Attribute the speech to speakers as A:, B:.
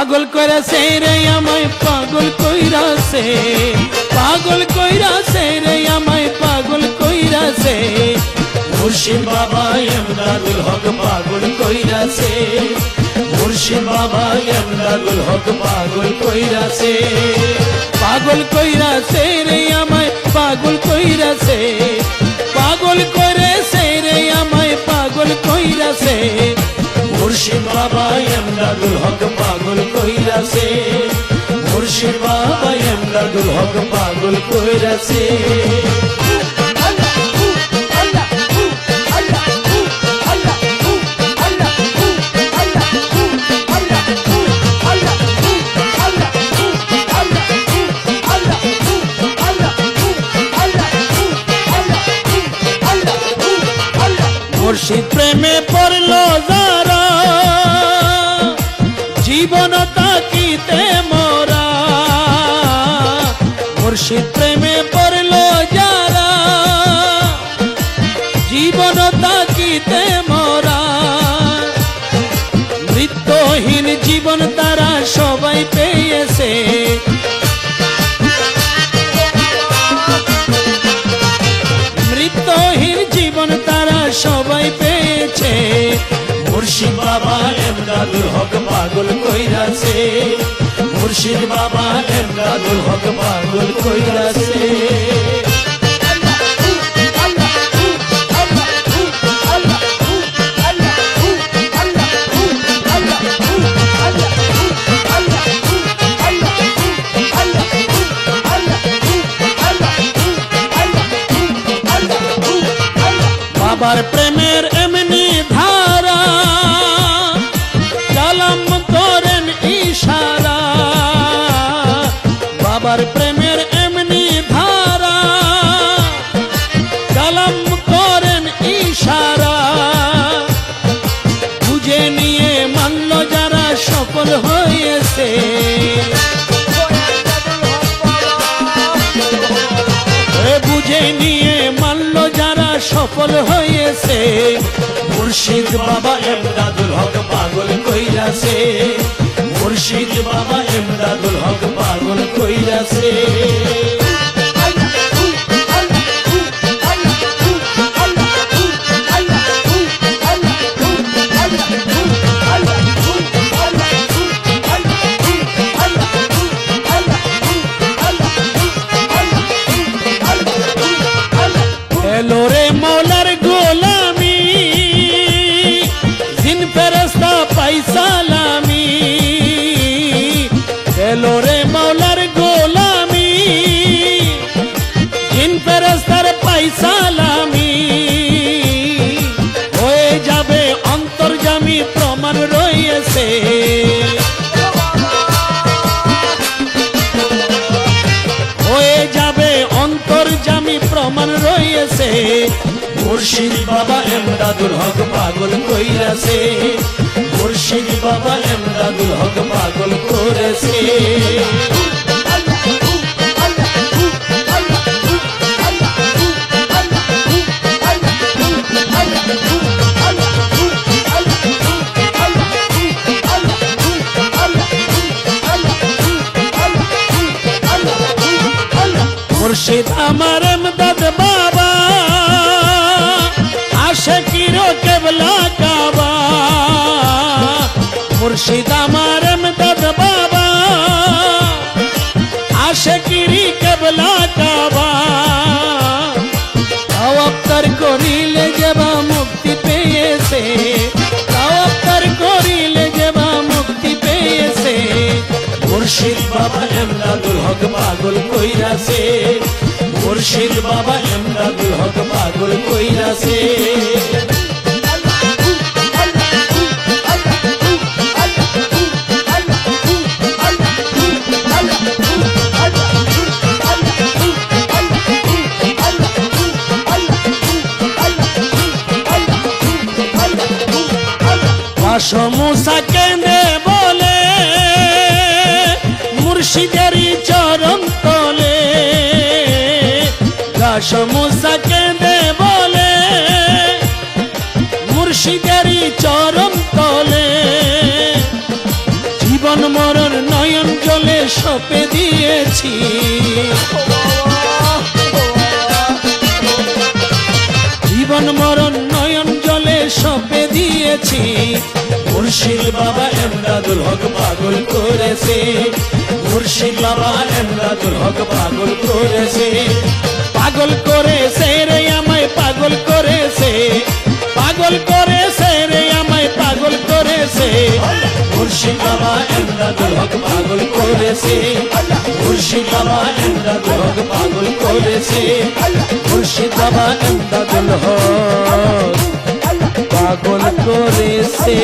A: পাগল কইরাছে রে আমায় পাগল কইরাছে, পাগল কইরাছে রে আমায় পাগল কইরাছে। মুর্শিদ বাবা এমদাদুল হক পাগল কইরাছে, মুর্শিদ বাবা এমদাদুল হক পাগল কইরাছে। পাগল কইরাছে রে আমায় পাগল কইরাছে, পাগল কইরাছে রে আমায় পাগল কইরাছে। মুর্শিদ বাবা এমদাদুল হক পাগল কইরাছে, মুর্শিদ বাবা এমদাদুল হক পাগল কইরাছে। মুর্শিদ প্রেমে পড়ল যারা জীবন তাকিতে মোরা, মুর্শিদ প্রেমে পড়ল যারা জীবন তাকিতে মোরা। মৃত্যুহীন জীবন তারা সবাই পেয়েছে, মৃত্যুহীন জীবন তারা সবাই পেয়েছে। মুর্শিদ বাবা এমদাদুল হক পাগল কইরাছে, মুর্শিদ বাবা এমদাদুল হক পাগল কইরাছে। বাবার প্রেমের এমনি ধারা কালাম করেন ইশারা, বাবার প্রেমের এমনি ধারা কালাম করেন ইশারা। বুঝে নিয়ে মানল যারা সফল হয়েছে, বুঝে নিয়ে মানল যারা সফল হয়েছে। মুর্শিদ বাবা এমদাদুল হক পাগল কইরাছে, মুর্শিদ বাবা এমদাদুল হক পাগল কইরাছে। এলো রে মৌলার গোলামি জিন ফেরেশতা পাই সালামি, এলো রে মৌলার গোলামি জিন ফেরেশতার পাই সালামি। হয়ে যাবে অন্তর্যামী প্রমাণ রয়েছে, হয়ে যাবে অন্তর্যামী প্রমাণ রয়েছে। মুর্শিদ বাবা এমদাদুল হক পাগল কইরাছে, মুর্শিদ বাবা এমদাদুল হক পাগল করেছে। মুর্শিদ আমার এমদাদ বাবা আশিকির কেবলা কাবা, মুর্শিদ আমার এমদাদ বাবা আশিকির কেবলা কাবা। তাওয়াক্কুল করিলে যেবা মুক্তি পেয়েছে, তাওয়াক্কুল করিলে যেবা মুক্তি পেয়েছে। মুর্শিদ বাবা এমদাদুল হক পাগল কইরাছে, মুর্শিদ বাবা এমদাদুল হক পাগল কইরাছে। পাশো মুসা কেঁদে বলে মুর্শিদেরই চরণ তলে, পাশো মুসা কেঁদে বলে মুর্শিদেরই চরণ তলে। জীবন মর নয়ন জলে সপে দিয়েছি জীবন মরণ নয়ন জলে সপে দিয়েছি মুর্শিদ বাবা এমদাদুল হক পাগল করেছে মুর্শিদ বাবা এমদাদুল হক পাগল করেছে পাগল করেছে রে আমায় পাগল করেছে পাগল করেছে রে আমায় পাগল করেছে মুর্শিদ বাবা এমদাদুল হক পাগল করেছে মুর্শিদ বাবা এমদাদুল হক পাগল করেছে মুর্শিদ বাবা এমদাদুল হক পাগল করেছে